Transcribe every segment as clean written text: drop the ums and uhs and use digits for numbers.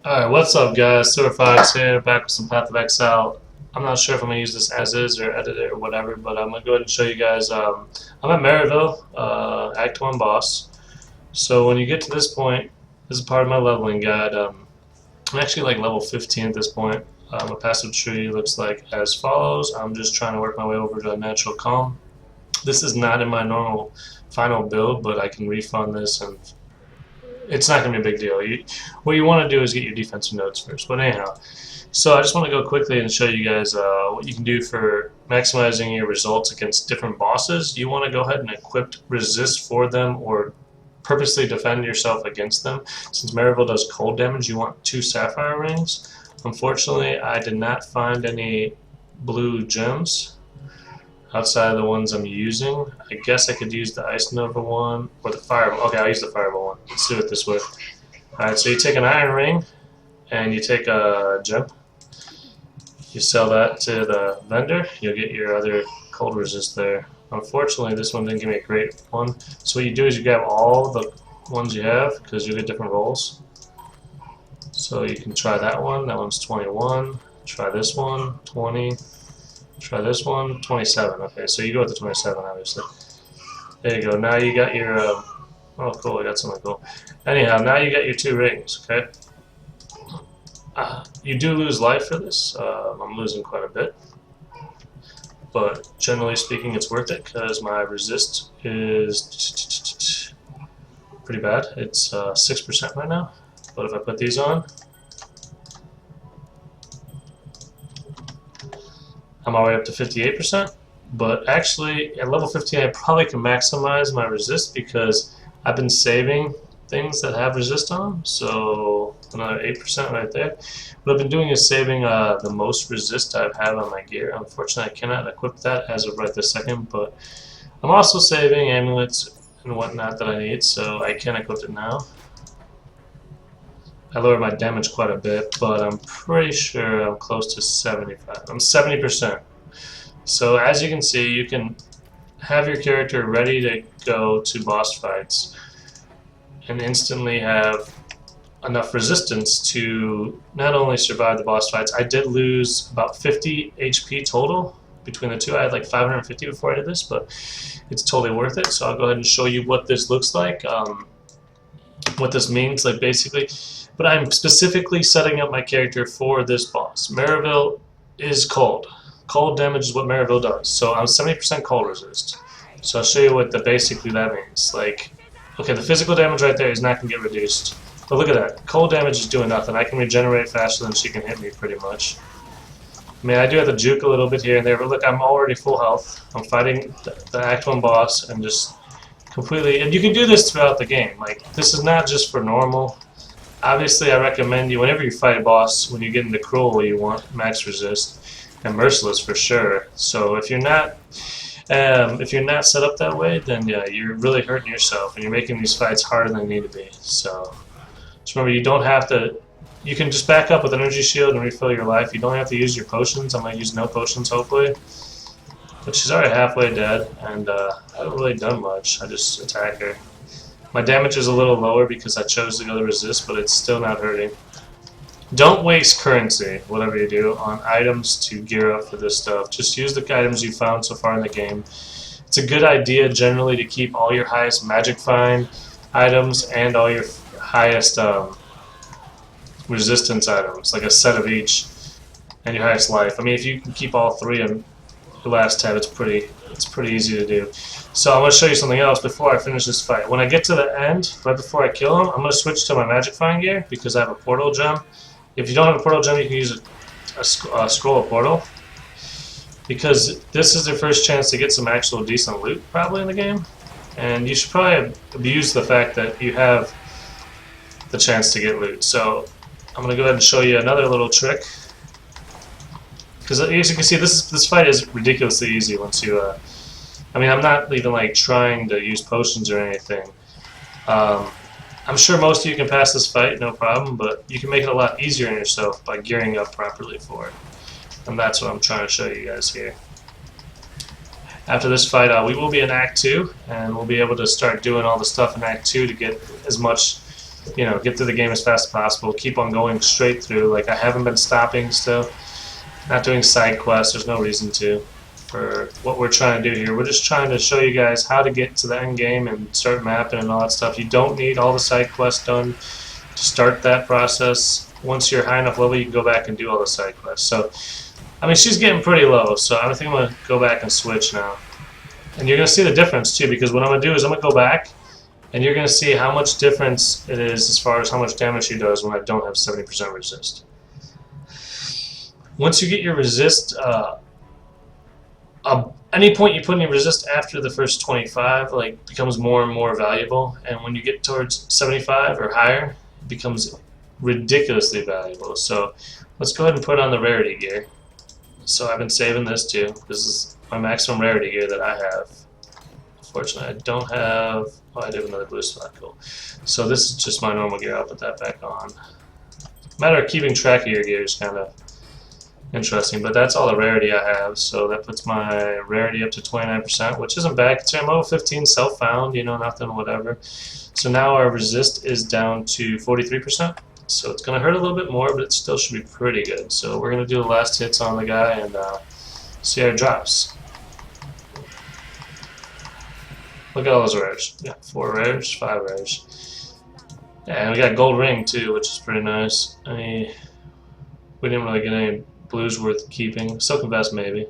Alright, what's up guys? Silver Fox here, back with some Path of Exile. I'm not sure if I'm going to use this as is or edit it or whatever, but I'm going to go ahead and show you guys. I'm at Merveil, Act 1 boss. So when you get to this point, this is part of my leveling guide. I'm actually like level 15 at this point. My passive tree looks like as follows. I'm just trying to work my way over to a natural calm. This is not in my normal final build, but I can refund this and it's not going to be a big deal. What you want to do is get your defensive nodes first. But anyhow, so I just want to go quickly and show you guys what you can do for maximizing your results against different bosses. You want to go ahead and equip resist for them or purposely defend yourself against them. Since Merveil does cold damage, you want 2 sapphire rings. Unfortunately, I did not find any blue gems outside of the ones I'm using. I guess I could use the Ice Nova one or the Fireball. Okay, I'll use the Fireball one. Let's do it this way. Alright, so you take an Iron Ring and you take a gem. You sell that to the vendor, you'll get your other cold resist there. Unfortunately, this one didn't give me a great one. So what you do is you grab all the ones you have because you'll get different rolls. So you can try that one. That one's 21. Try this one, 20. Try this one, 27. Okay, so you go with the 27, obviously. There you go. Now you got your. Oh, cool. I got something cool. Anyhow, now you got your 2 rings. Okay. You do lose life for this. I'm losing quite a bit, but generally speaking, it's worth it because my resist is pretty bad. It's 6% right now. But if I put these on, I'm already up to 58%, but actually at level 15 I probably can maximize my resist because I've been saving things that have resist on them, so another 8% right there. What I've been doing is saving the most resist I've had on my gear. Unfortunately I cannot equip that as of right this second, but I'm also saving amulets and whatnot that I need, so I can equip it now. I lowered my damage quite a bit, but I'm pretty sure I'm close to 75. I'm 70%. So as you can see, you can have your character ready to go to boss fights and instantly have enough resistance to not only survive the boss fights. I did lose about 50 HP total between the two. I had like 550 before I did this, but it's totally worth it. So I'll go ahead and show you what this looks like, what this means, like basically. But I'm specifically setting up my character for this boss. Merveil is cold. Cold damage is what Merveil does. So I'm 70% cold resist. So I'll show you what basically that means. Like, okay, the physical damage right there is not going to get reduced. But look at that. Cold damage is doing nothing. I can regenerate faster than she can hit me pretty much. I mean, I do have to juke a little bit here and there, but look, I'm already full health. I'm fighting the Act 1 boss and just completely... And you can do this throughout the game. Like, this is not just for normal. Obviously, I recommend you, whenever you fight a boss, when you get into Cruel, you want max resist, and Merciless for sure. So if you're not set up that way, then yeah, you're really hurting yourself, and you're making these fights harder than they need to be. So just remember, you don't have to. You can just back up with an energy shield and refill your life. You don't have to use your potions. I'm gonna use no potions, hopefully. But she's already halfway dead, and I haven't really done much. I just attack her. My damage is a little lower because I chose to go to resist, but it's still not hurting. Don't waste currency, whatever you do, on items to gear up for this stuff. Just use the items you found so far in the game. It's a good idea generally to keep all your highest magic find items and all your highest resistance items, like a set of each, and your highest life. I mean, if you can keep all 3 in the last tab, it's pretty easy to do. So I'm going to show you something else before I finish this fight. When I get to the end, right before I kill him, I'm going to switch to my magic find gear because I have a portal gem. If you don't have a portal gem, you can use a scroll of portal, because this is their first chance to get some actual decent loot probably in the game, and you should probably abuse the fact that you have the chance to get loot. So I'm going to go ahead and show you another little trick, because as you can see, this fight is ridiculously easy once you I mean, I'm not even like trying to use potions or anything. I'm sure most of you can pass this fight, no problem, but you can make it a lot easier on yourself by gearing up properly for it. And that's what I'm trying to show you guys here. After this fight, we will be in Act 2, and we'll be able to start doing all the stuff in Act 2 to get as much you know, get through the game as fast as possible, keep on going straight through. Like, I haven't been stopping still, not doing side quests. There's no reason to. For what we're trying to do here, we're just trying to show you guys how to get to the end game and start mapping and all that stuff. You don't need all the side quests done to start that process. Once you're high enough level, you can go back and do all the side quests. So, I mean, she's getting pretty low, so I think I'm going to go back and switch now. And you're going to see the difference, too, because what I'm going to do is I'm going to go back, and you're going to see how much difference it is as far as how much damage she does when I don't have 70% resist. Once you get your resist, any point you put in your resist after the first 25 like becomes more and more valuable, and when you get towards 75 or higher, it becomes ridiculously valuable. So let's go ahead and put on the rarity gear. So I've been saving this too. This is my maximum rarity gear that I have. Unfortunately, I don't have. Oh, I do have another blue slot. Cool. So this is just my normal gear. I'll put that back on. Matter of keeping track of your gear is kind of interesting, but that's all the rarity I have, so that puts my rarity up to 29%, which isn't bad considering I'm level 15, self-found, you know, nothing, whatever. So now our resist is down to 43%, so it's going to hurt a little bit more, but it still should be pretty good. So we're going to do the last hits on the guy and see how it drops. Look at all those rares. Yeah, 4 rares, 5 rares. Yeah, and we got gold ring too, which is pretty nice. I mean, we didn't really get any blues worth keeping. Silken vest maybe.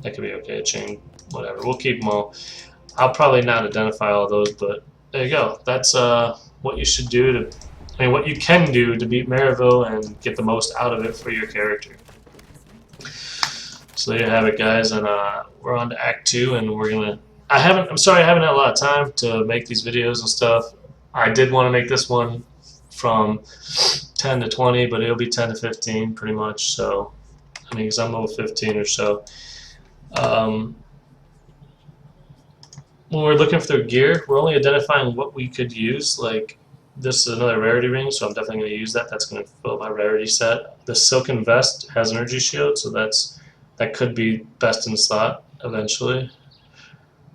That could be okay. Chain, whatever. We'll keep them all. I'll probably not identify all those, but there you go. That's what you should do to, I mean, what you can do to beat Merveil and get the most out of it for your character. So there you have it, guys, and we're on to Act 2, and we're gonna. I'm sorry, I haven't had a lot of time to make these videos and stuff. I did want to make this one from 10 to 20, but it'll be 10 to 15 pretty much. So, I mean, because I'm level 15 or so. When we're looking for their gear, we're only identifying what we could use. Like, this is another rarity ring, so I'm definitely going to use that. That's going to fill my rarity set. The silken vest has energy shield, so that could be best in slot eventually.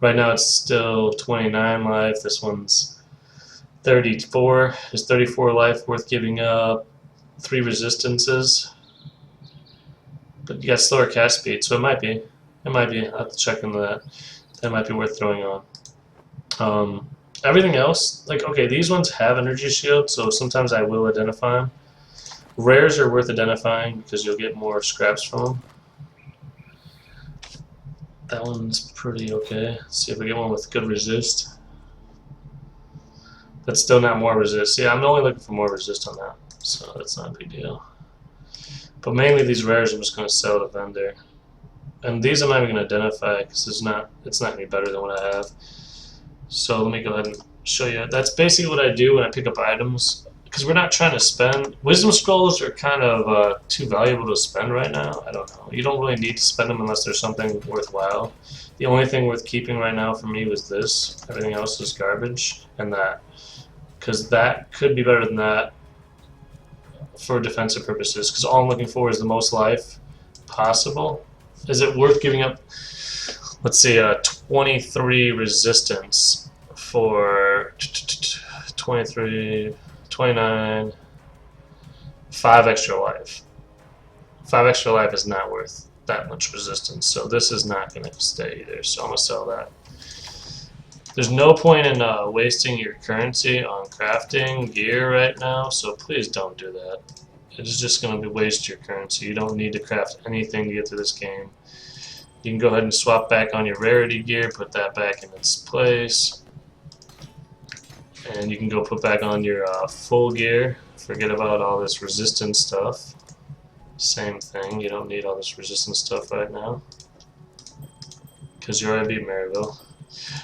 Right now it's still 29 life. This one's 34. Is 34 life worth giving up? 3 resistances. But you got slower cast speed, so it might be. I'll have to check into that. That might be worth throwing on. Everything else, like, okay, these ones have energy shield, so sometimes I will identify them. Rares are worth identifying because you'll get more scraps from them. That one's pretty okay. Let's see if we get one with good resist. That's still not more resist. Yeah, I'm only looking for more resist on that, so that's not a big deal. But mainly these rares I'm just going to sell to vendor. And these I'm not even going to identify because it's not going to be better than what I have. So let me go ahead and show you. That's basically what I do when I pick up items. Because we're not trying to spend. Wisdom scrolls are kind of too valuable to spend right now. I don't know. You don't really need to spend them unless there's something worthwhile. The only thing worth keeping right now for me was this. Everything else is garbage. And that. Because that could be better than that for defensive purposes. Because all I'm looking for is the most life possible. Is it worth giving up, let's see, 23 resistance for 23, 29, 5 extra life. 5 extra life is not worth that much resistance, so this is not going to stay either, so I'm going to sell that. There's no point in wasting your currency on crafting gear right now, so please don't do that. It is just going to waste your currency. You don't need to craft anything to get through this game. You can go ahead and swap back on your rarity gear, put that back in its place. And you can go put back on your full gear. Forget about all this resistance stuff. Same thing, you don't need all this resistance stuff right now. Because you already beat Merveil.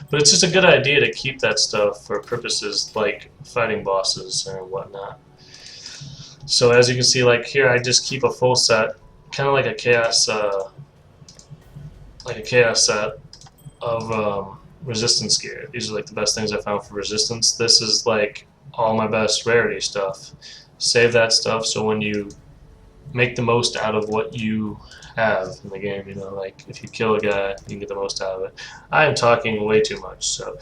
But it's just a good idea to keep that stuff for purposes like fighting bosses and whatnot. So as you can see, like here, I just keep a full set, kind of like a chaos set of resistance gear. These are like the best things I found for resistance. This is like all my best rarity stuff. Save that stuff so when you make the most out of what you have in the game, you know, like if you kill a guy, you can get the most out of it. I am talking way too much, so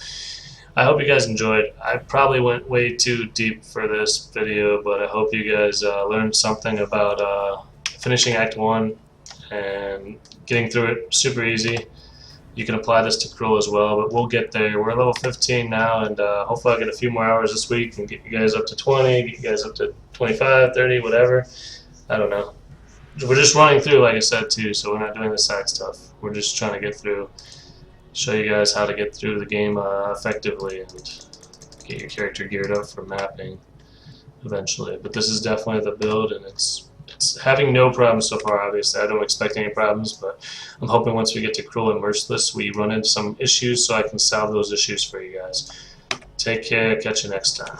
I hope you guys enjoyed. I probably went way too deep for this video, but I hope you guys learned something about finishing Act 1 and getting through it super easy. You can apply this to Cruel as well, but we'll get there. We're level 15 now, and hopefully I'll get a few more hours this week and get you guys up to 20, get you guys up to 25, 30, whatever. I don't know. We're just running through, like I said, too, so we're not doing the side stuff. We're just trying to get through, show you guys how to get through the game effectively and get your character geared up for mapping eventually. But this is definitely the build, and it's having no problems so far. Obviously, I don't expect any problems, but I'm hoping once we get to Cruel and Merciless, we run into some issues so I can solve those issues for you guys. Take care. Catch you next time.